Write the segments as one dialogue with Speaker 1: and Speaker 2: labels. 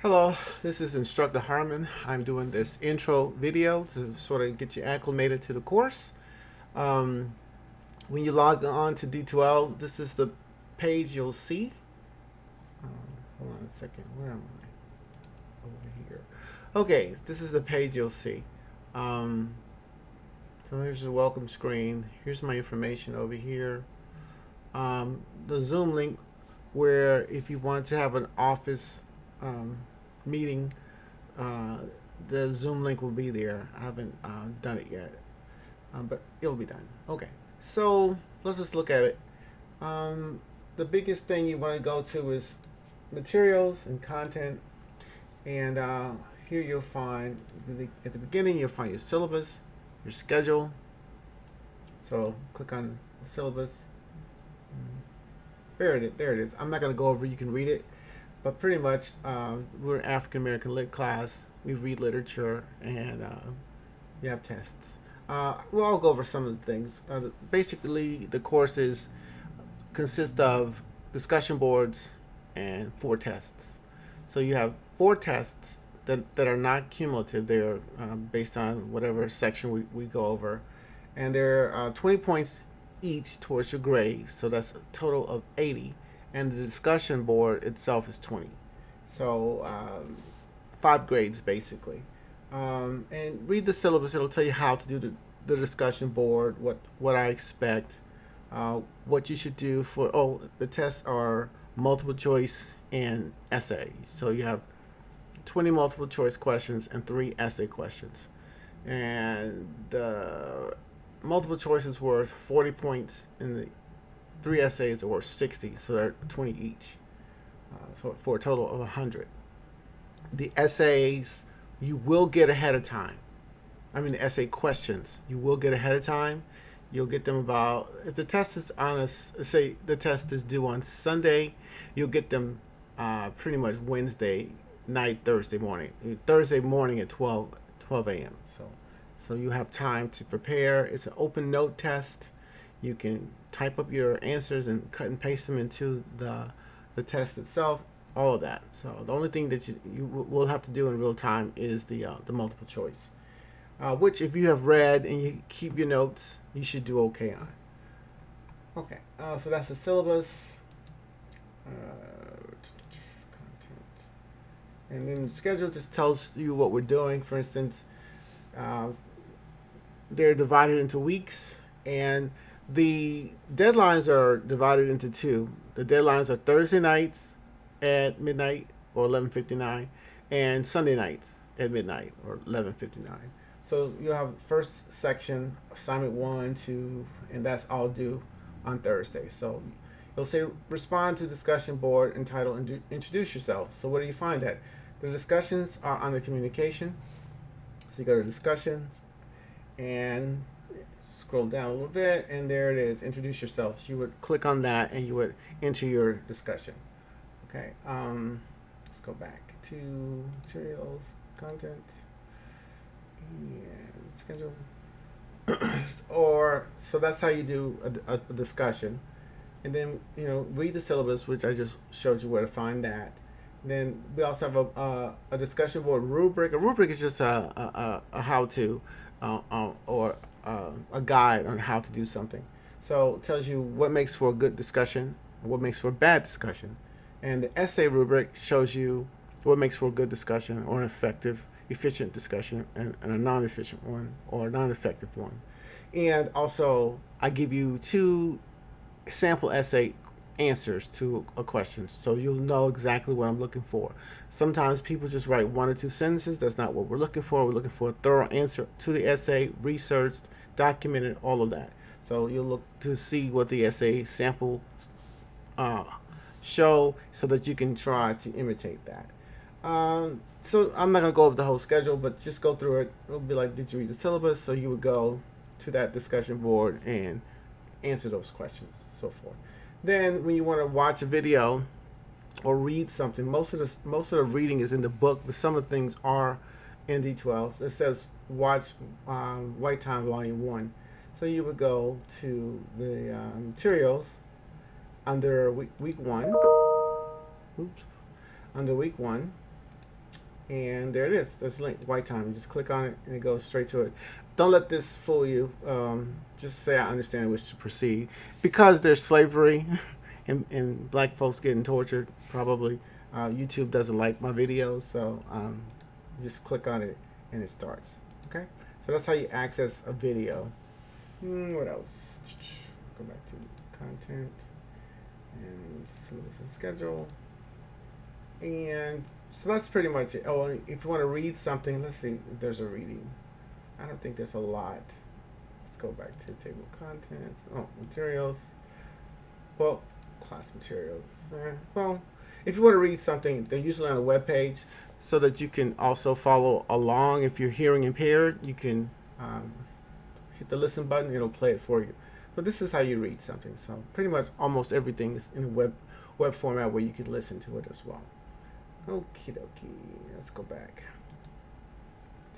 Speaker 1: Hello, this is Instructor Harmon. I'm doing this intro video to sort of get you acclimated to the course. Um, when you log on to D2L, this is the page you'll see. Um, Hold on a second. Where am I? Over here. Okay, this is the page you'll see. Um, so here's the welcome screen. Here's my information over here. The Zoom link, where if you want to have an office um, meeting, uh, the Zoom link will be there. I haven't done it yet, but it'll be done. Okay, so let's just look at it. Um, the biggest thing you want to go to is materials and content, and here you'll find at the beginning you'll find your syllabus, your schedule. So click on the syllabus. There it is. There it is. I'm not gonna go over. You can read it, but pretty much we're an African American lit class. We read literature and we have tests. We'll all go over some of the things. Basically, the courses consist of discussion boards and 4 tests. So you have 4 tests that are not cumulative. They're based on whatever section we go over. And they're 20 points each towards your grade. So that's a total of 80. And the discussion board itself is 20. So 5 grades basically. And read the syllabus. It'll tell you how to do the discussion board, what I expect, what you should do for. Oh, the tests are multiple choice and essay. So you have 20 multiple choice questions and 3 essay questions. And the multiple choice is worth 40 points, and the 3 essays are worth 60, so they're 20 each. So for a total of 100. The essays you will get ahead of time. I mean, the essay questions you will get ahead of time. You'll get them about, if the test is on a, say the test is due on Sunday, you'll get them pretty much Wednesday night, Thursday morning at 12 a.m. So you have time to prepare. It's an open note test. You can type up your answers and cut and paste them into the test itself. All of that. So the only thing that you will have to do in real time is the multiple choice, which if you have read and you keep your notes, you should do okay on. Okay, so that's the syllabus. Content. And then the schedule just tells you what we're doing. For instance, they're divided into weeks, and the deadlines are divided into 2. The deadlines are Thursday nights at midnight or 11:59, and Sunday nights at midnight or 11:59. So you'll have first section, assignment 1, 2, and that's all due on Thursday. So you'll say respond to discussion board entitled introduce yourself. So where do you find that? The discussions are under communication. So you go to discussions and scroll down a little bit, and there it is, introduce yourself. So you would click on that and you would enter your discussion. Okay, let's go back to materials, content, and schedule. Or so that's how you do a discussion, and then read the syllabus, which I just showed you where to find that. Then we also have a discussion board rubric. A rubric is just a how-to or a guide on how to do something. So it tells you what makes for a good discussion and what makes for a bad discussion. And the essay rubric shows you what makes for a good discussion or an effective, efficient discussion, and a non-efficient one or a non-effective one. And also, I give you 2 sample essay answers to a question, so you'll know exactly what I'm looking for. Sometimes people just write 1 or 2 sentences. That's not what we're looking for. We're looking for a thorough answer to the essay, researched, documented, all of that. So you'll look to see what the essay sample show, so that you can try to imitate that. So I'm not gonna go over the whole schedule, but just go through it. It'll be like, did you read the syllabus? So you would go to that discussion board and answer those questions, so forth. Then when you want to watch a video or read something, most of the reading is in the book, but some of the things are in D12. It says watch White Time Volume 1. So you would go to the materials under week 1. Oops. Under week 1, And there it is. There's a link, white time. You just click on it and it goes straight to it. Don't let this fool you. Just say I understand and wish to proceed. Because there's slavery and black folks getting tortured, probably, YouTube doesn't like my videos. So just click on it and it starts. Okay? So that's how you access a video. What else? Go back to content and syllabus and schedule. And so that's pretty much it. Oh, if you want to read something, let's see if there's a reading. I don't think there's a lot. Let's go back to table of contents. Oh, materials. Well, class materials. Well, if you want to read something, they're usually on a web page so that you can also follow along. If you're hearing impaired, you can hit the listen button. It'll play it for you. But this is how you read something. So pretty much almost everything is in a web format where you can listen to it as well. Okie dokie. Let's go back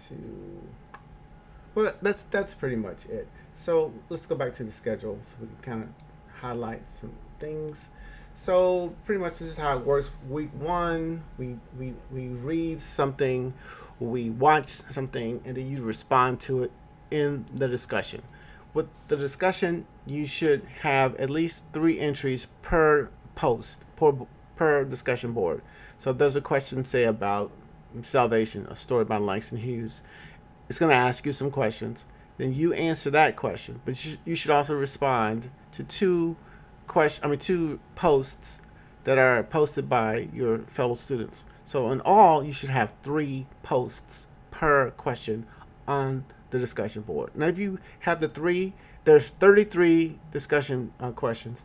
Speaker 1: to. Well, that's pretty much it. So let's go back to the schedule so we can kind of highlight some things. So pretty much this is how it works. Week 1, we read something, we watch something, and then you respond to it in the discussion. With the discussion, you should have at least 3 entries per post, per discussion board. So if there's a question, say, about salvation, a story by Langston Hughes, it's going to ask you some questions. Then you answer that question. But you should also respond to 2 posts that are posted by your fellow students. So in all, you should have 3 posts per question on the discussion board. Now, if you have the 3, there's 33 discussion questions.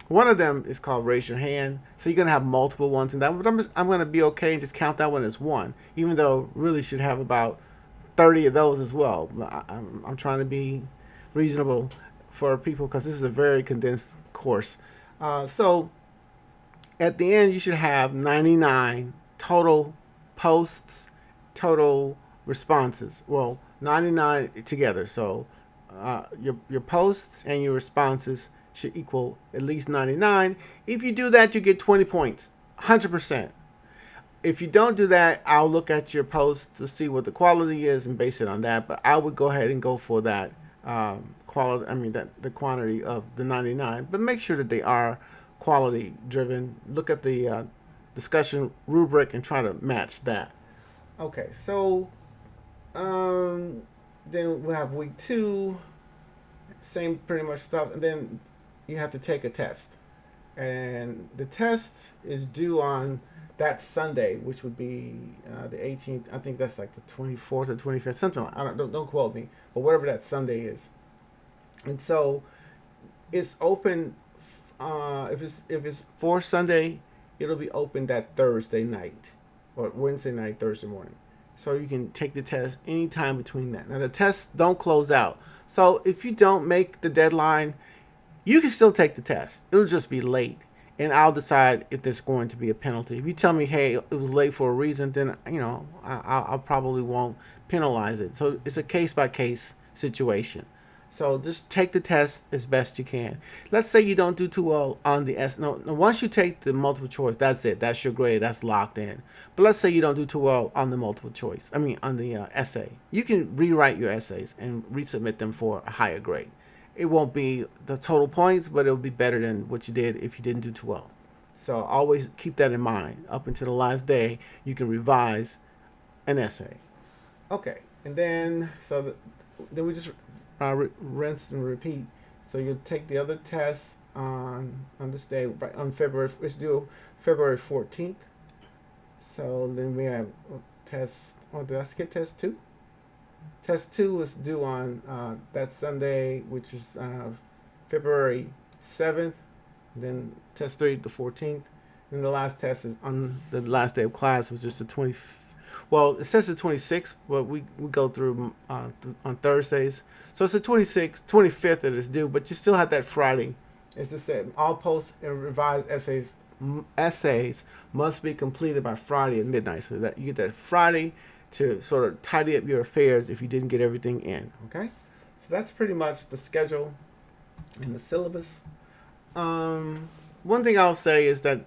Speaker 1: One of them is called raise your hand. So you're going to have multiple ones in that. But I'm going to be okay and just count that one as 1, even though really should have about 30 of those as well. I'm trying to be reasonable for people because this is a very condensed course. So at the end, you should have 99 total posts, total responses. Well, 99 together. So your posts and your responses should equal at least 99. If you do that, you get 20 points, 100%. If you don't do that, I'll look at your posts to see what the quality is and base it on that. But I would go ahead and go for that quality. I mean, the quantity of the 99. But make sure that they are quality driven. Look at the discussion rubric and try to match that. Okay, so then we'll have week 2, same pretty much stuff, and then you have to take a test, and the test is due on that Sunday, which would be the 18th. I think that's like the 24th or 25th, something like. Don't quote me, but whatever that Sunday is. And so it's open. If it's for Sunday, it'll be open that Thursday night or Wednesday night, Thursday morning. So you can take the test anytime between that. Now the tests don't close out. So if you don't make the deadline, you can still take the test. It'll just be late. And I'll decide if there's going to be a penalty. If you tell me, hey, it was late for a reason, then, I probably won't penalize it. So it's a case-by-case situation. So just take the test as best you can. Let's say you don't do too well on the No, once you take the multiple choice, that's it. That's your grade. That's locked in. But let's say you don't do too well on the multiple choice. On the essay. You can rewrite your essays and resubmit them for a higher grade. It won't be the total points, but it'll be better than what you did if you didn't do too well. So always keep that in mind. Up until the last day, you can revise an essay. Okay, and then then we just rinse and repeat. So you'll take the other test on this day, right on February. It's due February 14th. So then we have test. Oh, did I skip test 2? Test 2 is due on that Sunday, which is February 7th. Then test 3, the 14th. And the last test is on the last day of class, which is the 20th. Well, it says the 26th, but we go through on Thursdays. So it's the 25th that is due, but you still have that Friday. It's the same. All post and revised essays must be completed by Friday at midnight. So that you get that Friday to sort of tidy up your affairs if you didn't get everything in. Okay, so that's pretty much the schedule and the syllabus. One thing I'll say is that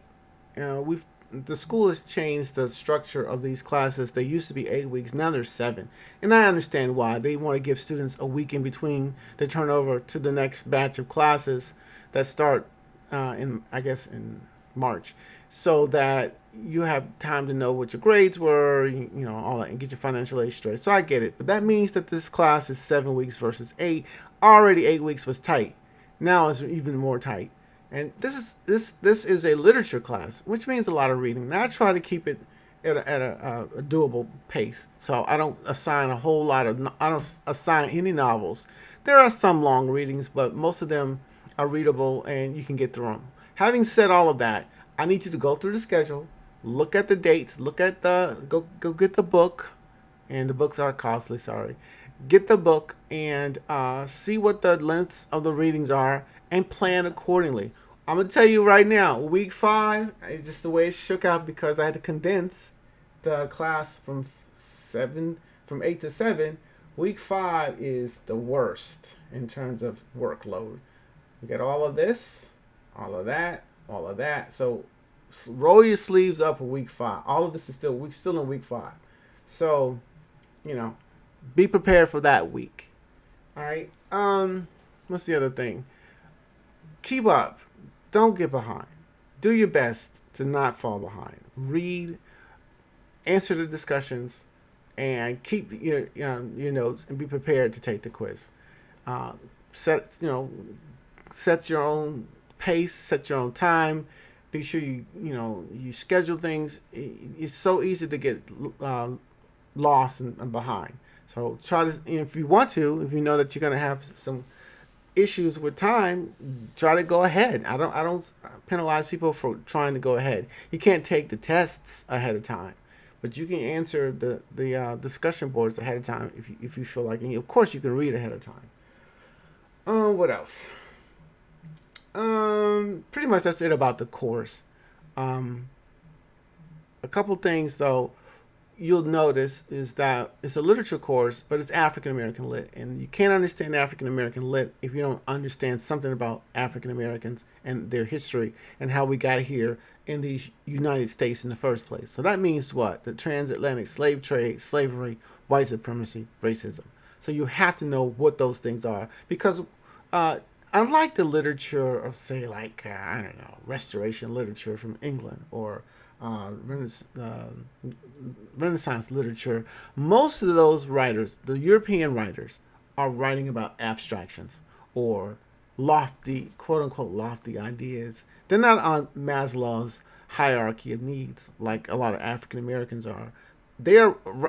Speaker 1: the school has changed the structure of these classes. They used to be 8 weeks, now they're 7, and I understand why. They want to give students a week in between the turnover to the next batch of classes that start in, I guess, in March, so that you have time to know what your grades were, you know, all that, and get your financial aid straight. So I get it, but that means that this class is 7 weeks versus 8. Already 8 weeks was tight. Now it's even more tight. And this is a literature class, which means a lot of reading. Now I try to keep it at a doable pace, so I don't assign a whole lot of. I don't assign any novels. There are some long readings, but most of them are readable and you can get through them. Having said all of that, I need you to go through the schedule, look at the dates, look at the go get the book, and the books are costly. Sorry, get the book and see what the lengths of the readings are and plan accordingly. I'm gonna tell you right now, week 5 is just the way it shook out because I had to condense the class from 8 to 7. Week 5 is the worst in terms of workload. You get all of this, all of that, all of that. So roll your sleeves up for week 5. All of this is still in week 5. So, you know, be prepared for that week. All right. What's the other thing? Keep up. Don't get behind. Do your best to not fall behind. Read, answer the discussions, and keep your notes and be prepared to take the quiz. Set your own pace, set your own time. Be sure you schedule things. It's so easy to get lost and behind. So try to, if you want to, if you know that you're gonna have some issues with time, try to go ahead. I don't penalize people for trying to go ahead. You can't take the tests ahead of time, but you can answer the discussion boards ahead of time if you feel like. And of course, you can read ahead of time. What else? Pretty much that's it about the course. A couple things though you'll notice is that it's a literature course, but it's African American lit, and you can't understand African American lit if you don't understand something about African Americans and their history and how we got here in the United States in the first place. So that means what? The transatlantic slave trade, slavery, white supremacy, racism. So you have to know what those things are because unlike the literature of, say, like, I don't know, Restoration literature from England or Renaissance literature, most of those writers, the European writers, are writing about abstractions or lofty, quote unquote, lofty ideas. They're not on Maslow's hierarchy of needs like a lot of African Americans are.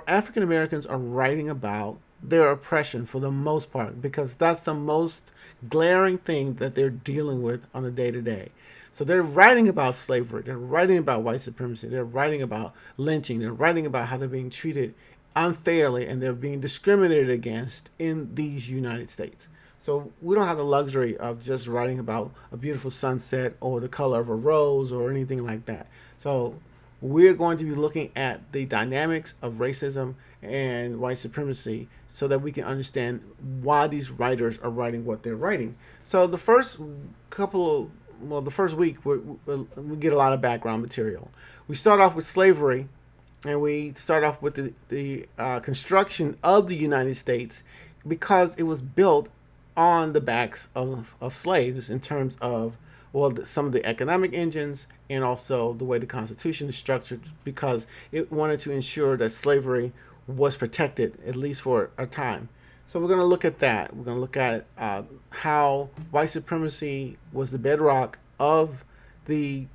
Speaker 1: African Americans are writing about their oppression for the most part because that's the most glaring thing that they're dealing with on a day to day. So they're writing about slavery, they're writing about white supremacy, they're writing about lynching, they're writing about how they're being treated unfairly and they're being discriminated against in these United States. So we don't have the luxury of just writing about a beautiful sunset or the color of a rose or anything like that. So we're going to be looking at the dynamics of racism and white supremacy so that we can understand why these writers are writing what they're writing. So the first the first week, we get a lot of background material. We start off with slavery, and we start off with the construction of the United States because it was built on the backs of slaves in terms of, well, some of the economic engines and also the way the Constitution is structured because it wanted to ensure that slavery was protected, at least for a time. So we're going to look at that. We're going to look at how white supremacy was the bedrock of the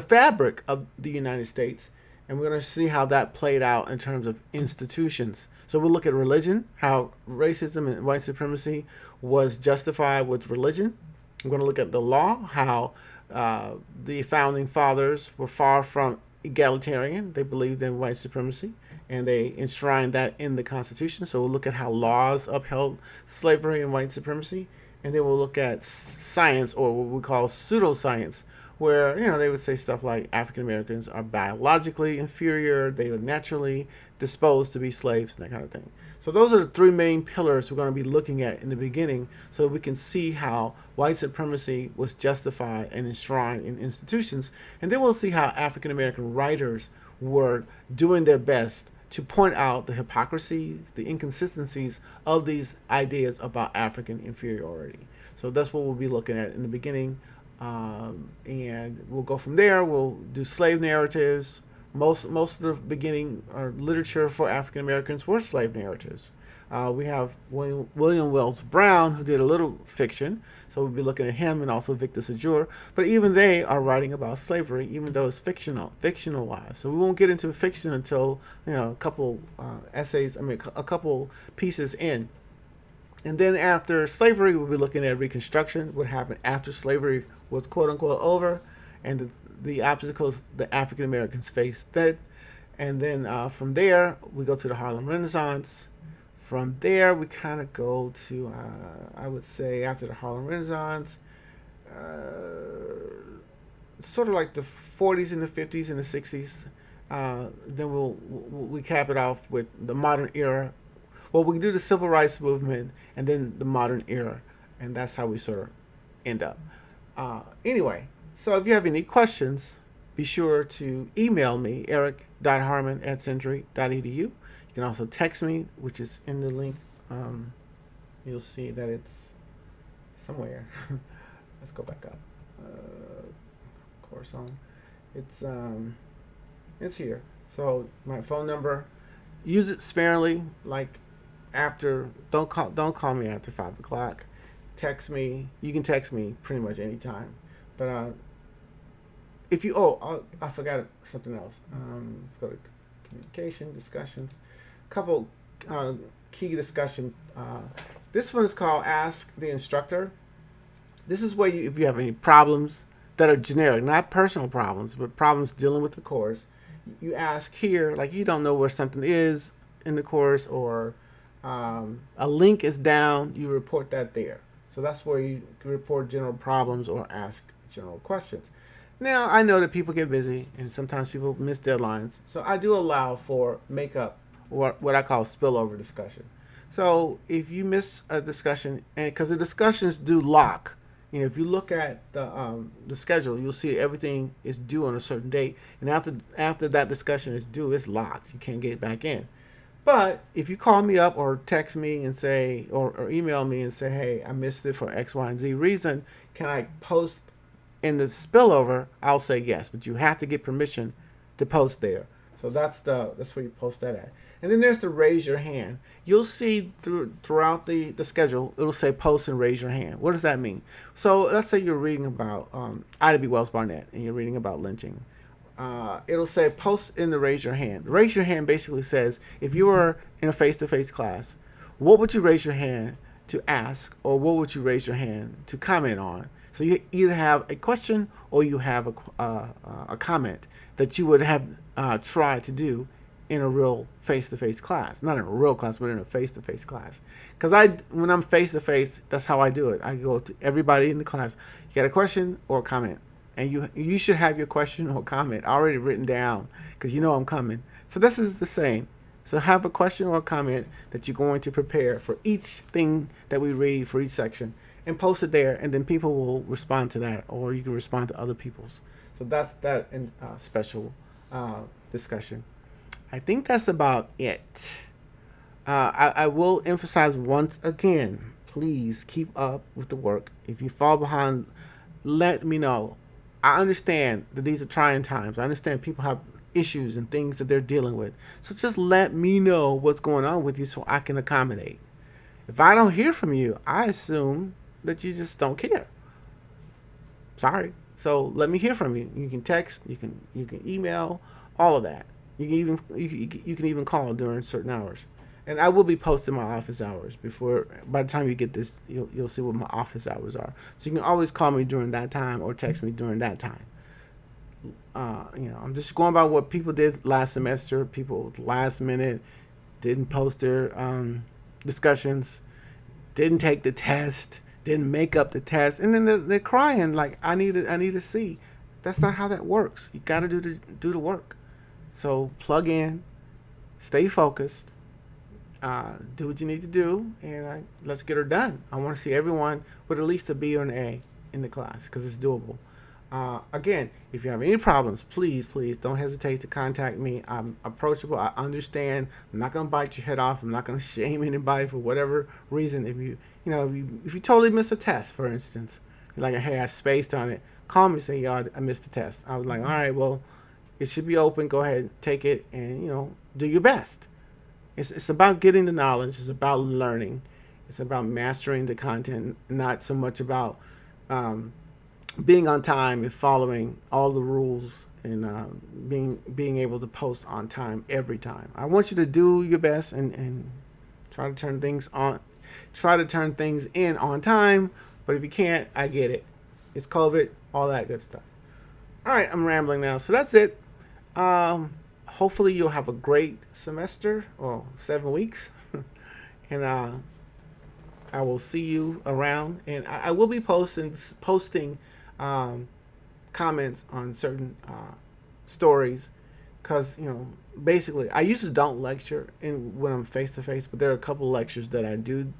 Speaker 1: fabric of the United States, and we're going to see how that played out in terms of institutions. So we'll look at religion, how racism and white supremacy was justified with religion. We're going to look at the law, how the founding fathers were far from egalitarian. They believed in white supremacy, and they enshrined that in the Constitution. So we'll look at how laws upheld slavery and white supremacy. And then we'll look at science, or what we call pseudoscience, where they would say stuff like African Americans are biologically inferior, they are naturally disposed to be slaves, and that kind of thing. So those are the three main pillars we're going to be looking at in the beginning, so we can see how white supremacy was justified and enshrined in institutions, and then we'll see how African American writers were doing their best to point out the hypocrisies, the inconsistencies of these ideas about African inferiority. So that's what we'll be looking at in the beginning. And we'll go from there. We'll do slave narratives. Most of the beginning literature for African Americans were slave narratives. We have William Wells Brown, who did a little fiction, so we'll be looking at him, and also Victor Séjour. But even they are writing about slavery, even though it's fictionalized. So we won't get into fiction until a couple essays. A couple pieces in. And then after slavery, we'll be looking at Reconstruction, what happened after slavery was quote unquote over, and the obstacles the African Americans faced then. And then from there, we go to the Harlem Renaissance. From there, we kind of go to, I would say, after the Harlem Renaissance, sort of like the 40s and the 50s and the 60s. Then we cap it off with the modern era. Well, we do the civil rights movement and then the modern era, and that's how we sort of end up. Anyway, so if you have any questions, be sure to email me, eric.harmon@century.edu. You can also text me, which is in the link. You'll see that it's somewhere. Let's go back up. Course on. It's here. So my phone number. Use it sparingly. Like after, don't call me after 5 o'clock. Text me. You can text me pretty much anytime. But if you I forgot something else. Let's go to communication discussions. Couple key discussion. This one is called Ask the Instructor. This is where if you have any problems that are generic, not personal problems, but problems dealing with the course, you ask here, like you don't know where something is in the course, or a link is down, you report that there. So that's where you can report general problems or ask general questions. Now, I know that people get busy and sometimes people miss deadlines, so I do allow for makeup, or what I call spillover discussion. So if you miss a discussion, and because the discussions do lock, if you look at the schedule, you'll see everything is due on a certain date, and after that discussion is due, it's locked. You can't get back in. But if you call me up or text me and say, or email me and say, hey, I missed it for X, Y, and Z reason, can I post in the spillover? I'll say yes, but you have to get permission to post there. So that's where you post that at. And then there's the raise your hand. You'll see throughout the schedule, it'll say post and raise your hand. What does that mean? So let's say you're reading about Ida B. Wells Barnett and you're reading about lynching. It'll say post in the raise your hand. Raise your hand basically says if you were in a face-to-face class, what would you raise your hand to ask, or what would you raise your hand to comment on? So you either have a question or you have a comment that you would have tried to do in a real face-to-face class. Not in a real class, but in a face-to-face class. Because when I'm face-to-face, that's how I do it. I go to everybody in the class. You got a question or a comment? And you should have your question or comment already written down, because you know I'm coming. So this is the same. So have a question or a comment that you're going to prepare for each thing that we read for each section, and post it there, and then people will respond to that, or you can respond to other people's. So that's that special discussion. I think that's about it. I will emphasize once again, please keep up with the work. If you fall behind, let me know. I understand that these are trying times. I understand people have issues and things that they're dealing with. So just let me know what's going on with you so I can accommodate. If I don't hear from you, I assume that you just don't care. Sorry. So let me hear from you. You can text, you can email, all of that. You can even call during certain hours. And I will be posting my office hours by the time you get this, you'll see what my office hours are. So you can always call me during that time or text me during that time. I'm just going by what people did last semester. People last minute didn't post their discussions, didn't take the test, didn't make up the test, and then they're crying like I need to see. That's not how that works. You got to do the work. So plug in, stay focused, do what you need to do, and let's get her done. I want to see everyone with at least a B or an A in the class because it's doable. Again, if you have any problems, please don't hesitate to contact me. I'm approachable. I understand. I'm not gonna bite your head off. I'm not gonna shame anybody for whatever reason. If you totally miss a test, for instance, you're like, hey, I spaced on it. Call me and say, yo, I missed the test. I was like, all right, well, it should be open. Go ahead, take it, and do your best. It's about getting the knowledge. It's about learning. It's about mastering the content, not so much about being on time and following all the rules and being able to post on time every time. I want you to do your best and try to turn things on, try to turn things in on time. But if you can't, I get it. It's COVID, all that good stuff. All right, I'm rambling now, so that's it. Hopefully you'll have a great semester or 7 weeks, and I will see you around, and I will be posting comments on certain stories, because basically I usually don't lecture when I'm face to face, but there are a couple lectures that I do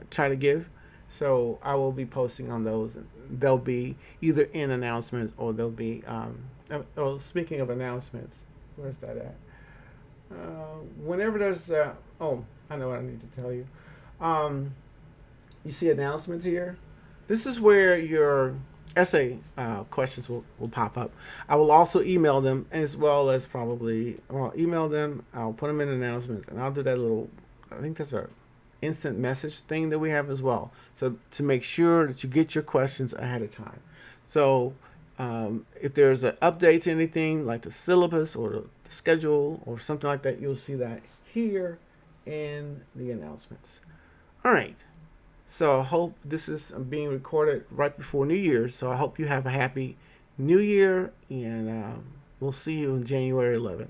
Speaker 1: try to give, so I will be posting on those. They'll be either in announcements or they'll be. Speaking of announcements, where's that at? Whenever there's I know what I need to tell you. You see announcements here. This is where your essay questions will pop up. I will also email them, as well as email them. I'll put them in announcements, and I'll do that little. I think that's our instant message thing that we have as well. So to make sure that you get your questions ahead of time. So if there's an update to anything like the syllabus or the schedule or something like that, you'll see that here in the announcements. All right. So I hope this is being recorded right before New Year's. So I hope you have a happy New Year, and we'll see you on January 11th.